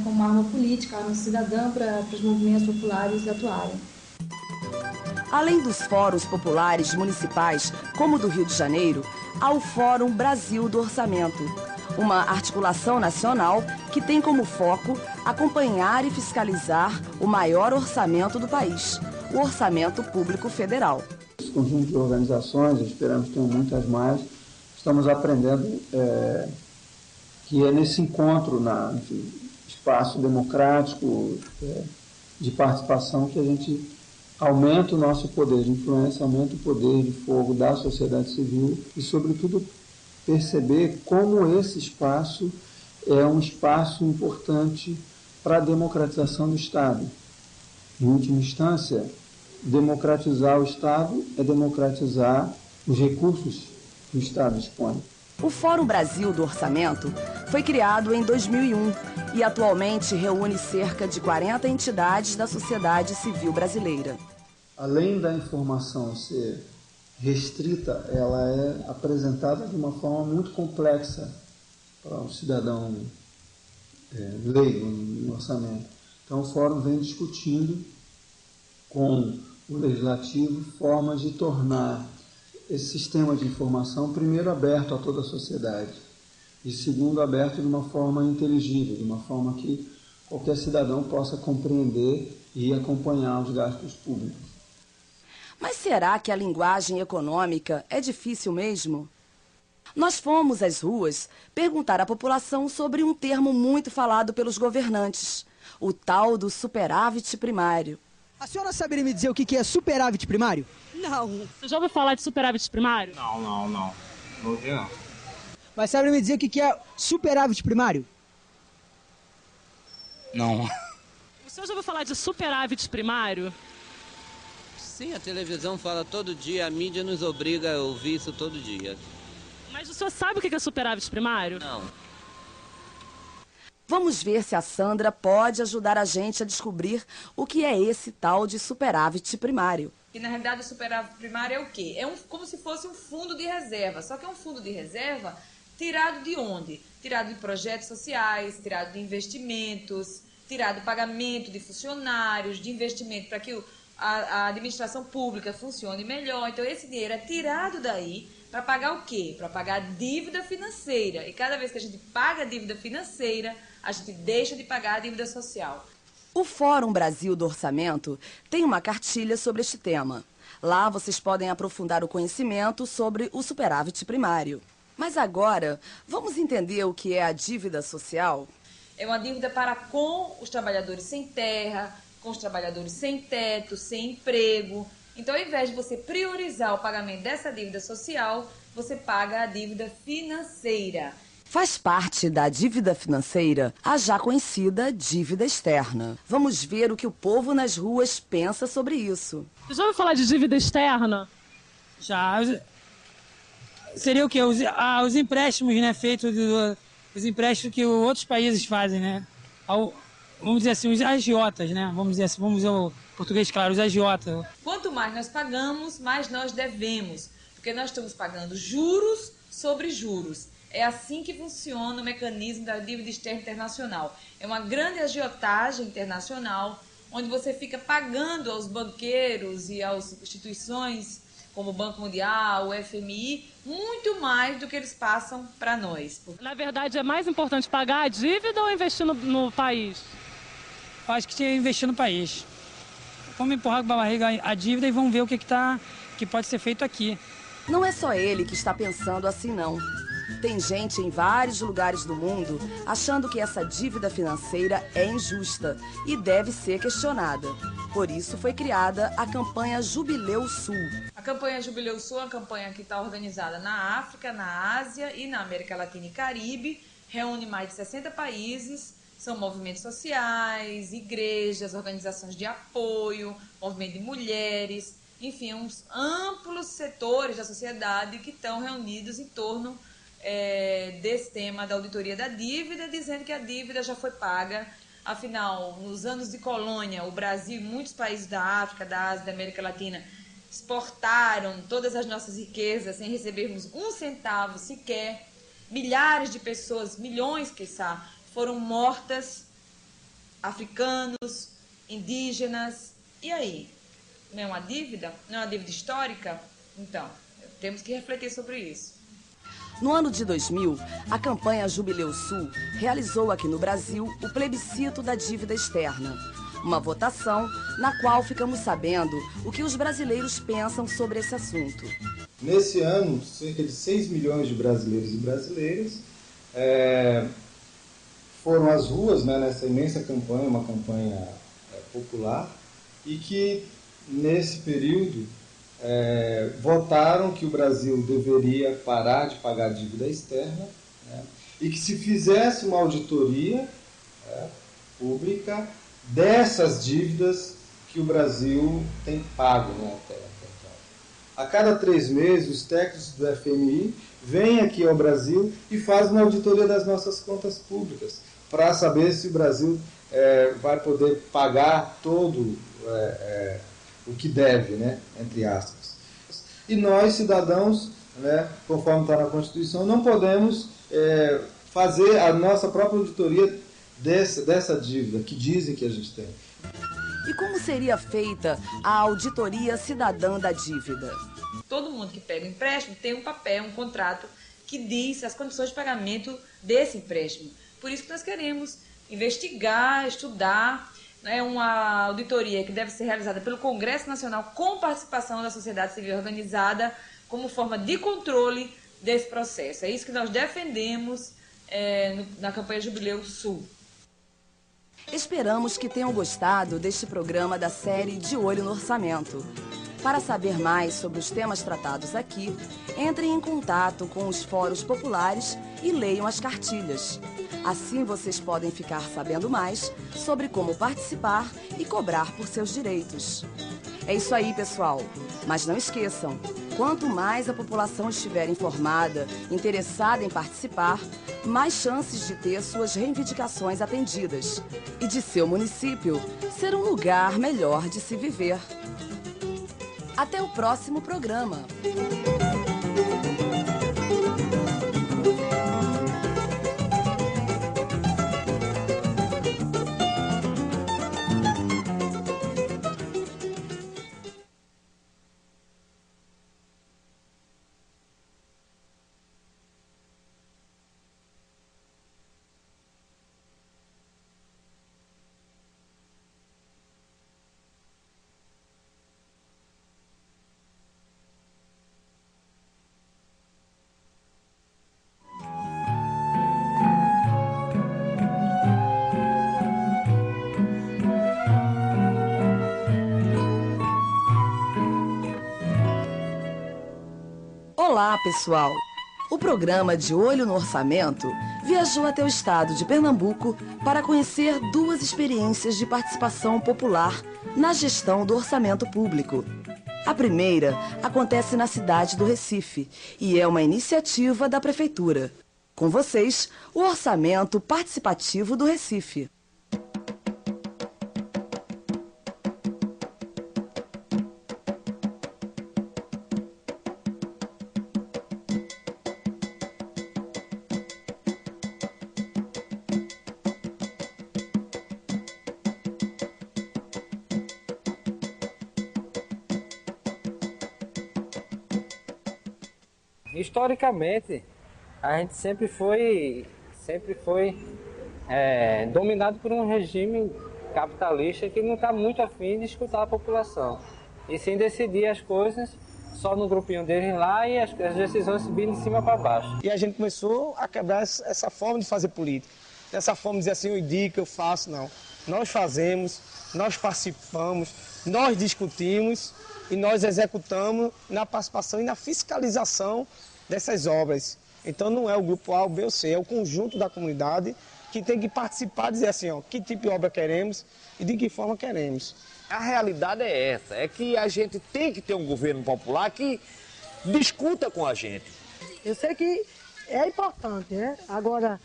como arma política, arma cidadã para os movimentos populares atuarem. Além dos fóruns populares municipais, como o do Rio de Janeiro, há o Fórum Brasil do Orçamento, uma articulação nacional que tem como foco acompanhar e fiscalizar o maior orçamento do país, o Orçamento Público Federal. Esse conjunto de organizações, esperamos que tenham muitas mais, estamos aprendendo que é nesse encontro, espaço democrático de participação, que a gente aumenta o nosso poder de influência, aumenta o poder de fogo da sociedade civil e, sobretudo, perceber como esse espaço é um espaço importante para a democratização do Estado. Em última instância, democratizar o Estado é democratizar os recursos que o Estado dispõe. O Fórum Brasil do Orçamento foi criado em 2001 e atualmente reúne cerca de 40 entidades da sociedade civil brasileira. Além da informação ser restrita, ela é apresentada de uma forma muito complexa para um cidadão leigo no orçamento. Então, o Fórum vem discutindo com o Legislativo formas de tornar esse sistema de informação, primeiro, aberto a toda a sociedade e, segundo, aberto de uma forma inteligível, de uma forma que qualquer cidadão possa compreender e acompanhar os gastos públicos. Mas será que a linguagem econômica é difícil mesmo? Nós fomos às ruas perguntar à população sobre um termo muito falado pelos governantes, o tal do superávit primário. A senhora saberia me dizer o que é superávit primário? Não. Você já ouviu falar de superávit primário? Não. Não ouvi, não. Mas sabe me dizer o que é superávit primário? Não. O senhor já ouviu falar de superávit primário? Sim, a televisão fala todo dia, a mídia nos obriga a ouvir isso todo dia. Mas o senhor sabe o que é superávit primário? Não. Vamos ver se a Sandra pode ajudar a gente a descobrir o que é esse tal de superávit primário. E na realidade o superávit primário é o quê? É como se fosse um fundo de reserva, só que é um fundo de reserva tirado de onde? Tirado de projetos sociais, tirado de investimentos, tirado do pagamento de funcionários, de investimento para que a administração pública funcione melhor. Então esse dinheiro é tirado daí para pagar o quê? Para pagar a dívida financeira. E cada vez que a gente paga a dívida financeira, a gente deixa de pagar a dívida social. O Fórum Brasil do Orçamento tem uma cartilha sobre este tema. Lá vocês podem aprofundar o conhecimento sobre o superávit primário. Mas agora, vamos entender o que é a dívida social? É uma dívida para com os trabalhadores sem terra, com os trabalhadores sem teto, sem emprego. Então, ao invés de você priorizar o pagamento dessa dívida social, você paga a dívida financeira. Faz parte da dívida financeira a já conhecida dívida externa. Vamos ver o que o povo nas ruas pensa sobre isso. Você já ouviu falar de dívida externa? Já. Seria o quê? Os empréstimos, né, feitos, os empréstimos que outros países fazem, né? Vamos dizer assim, os agiotas, né? Vamos dizer assim, vamos usar o português claro, os agiotas. Quanto mais nós pagamos, mais nós devemos, porque nós estamos pagando juros sobre juros. É assim que funciona o mecanismo da dívida externa internacional. É uma grande agiotagem internacional, onde você fica pagando aos banqueiros e às instituições, como o Banco Mundial, o FMI, muito mais do que eles passam para nós. Na verdade, é mais importante pagar a dívida ou investir no país? Eu acho que tinha que investir no país. Vamos empurrar com a barriga a dívida e vamos ver o que pode ser feito aqui. Não é só ele que está pensando assim, não. Tem gente em vários lugares do mundo achando que essa dívida financeira é injusta e deve ser questionada. Por isso foi criada a campanha Jubileu Sul. A campanha Jubileu Sul é uma campanha que está organizada na África, na Ásia e na América Latina e Caribe. Reúne mais de 60 países. São movimentos sociais, igrejas, organizações de apoio, movimento de mulheres, enfim, uns amplos setores da sociedade que estão reunidos em torno desse tema da auditoria da dívida, dizendo que a dívida já foi paga. Afinal, nos anos de colônia, o Brasil e muitos países da África, da Ásia e da América Latina exportaram todas as nossas riquezas sem recebermos um centavo sequer. Milhares de pessoas, milhões, quiçá, foram mortas africanos, indígenas. E aí? Não é uma dívida? Não é uma dívida histórica? Então, temos que refletir sobre isso. No ano de 2000, a campanha Jubileu Sul realizou aqui no Brasil o plebiscito da dívida externa. Uma votação na qual ficamos sabendo o que os brasileiros pensam sobre esse assunto. Nesse ano, cerca de 6 milhões de brasileiros e brasileiras foram às ruas, né, nessa imensa campanha, uma campanha popular, e que nesse período votaram que o Brasil deveria parar de pagar dívida externa, né, e que se fizesse uma auditoria pública dessas dívidas que o Brasil tem pago, né, até então. A cada 3 meses, os técnicos do FMI vêm aqui ao Brasil e fazem uma auditoria das nossas contas públicas, para saber se o Brasil vai poder pagar todo o que deve, né, entre aspas. E nós, cidadãos, né, conforme está na Constituição, não podemos fazer a nossa própria auditoria dessa dívida que dizem que a gente tem. E como seria feita a auditoria cidadã da dívida? Todo mundo que pega um empréstimo tem um papel, um contrato que diz as condições de pagamento desse empréstimo. Por isso que nós queremos investigar, estudar, né, uma auditoria que deve ser realizada pelo Congresso Nacional com participação da sociedade civil organizada como forma de controle desse processo. É isso que nós defendemos na campanha Jubileu Sul. Esperamos que tenham gostado deste programa da série De Olho no Orçamento. Para saber mais sobre os temas tratados aqui, entrem em contato com os fóruns populares e leiam as cartilhas. Assim vocês podem ficar sabendo mais sobre como participar e cobrar por seus direitos. É isso aí, pessoal. Mas não esqueçam, quanto mais a população estiver informada, interessada em participar, mais chances de ter suas reivindicações atendidas e de seu município ser um lugar melhor de se viver. Até o próximo programa. Olá, pessoal! O programa De Olho no Orçamento viajou até o estado de Pernambuco para conhecer 2 experiências de participação popular na gestão do orçamento público. A primeira acontece na cidade do Recife e é uma iniciativa da Prefeitura. Com vocês, o Orçamento Participativo do Recife. Historicamente, a gente sempre foi dominado por um regime capitalista que não está muito afim de escutar a população. E sim decidir as coisas só no grupinho deles lá e as decisões subindo de cima para baixo. E a gente começou a quebrar essa forma de fazer política. Essa forma de dizer assim, eu indico, eu faço, não. Nós fazemos, nós participamos, nós discutimos e nós executamos na participação e na fiscalização dessas obras. Então não é o grupo A, o B ou C, é o conjunto da comunidade que tem que participar e dizer assim, ó, que tipo de obra queremos e de que forma queremos. A realidade é essa, é que a gente tem que ter um governo popular que discuta com a gente. Eu sei que é importante, né? Agora,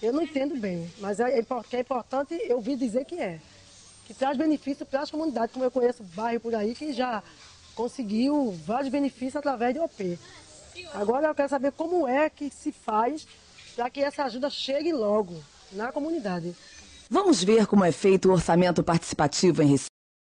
eu não entendo bem, mas é importante eu ouvi dizer que é. Que traz benefício para as comunidades, como eu conheço bairro por aí que já conseguiu vários benefícios através de OP. Agora eu quero saber como é que se faz para que essa ajuda chegue logo na comunidade. Vamos ver como é feito o orçamento participativo em Recife.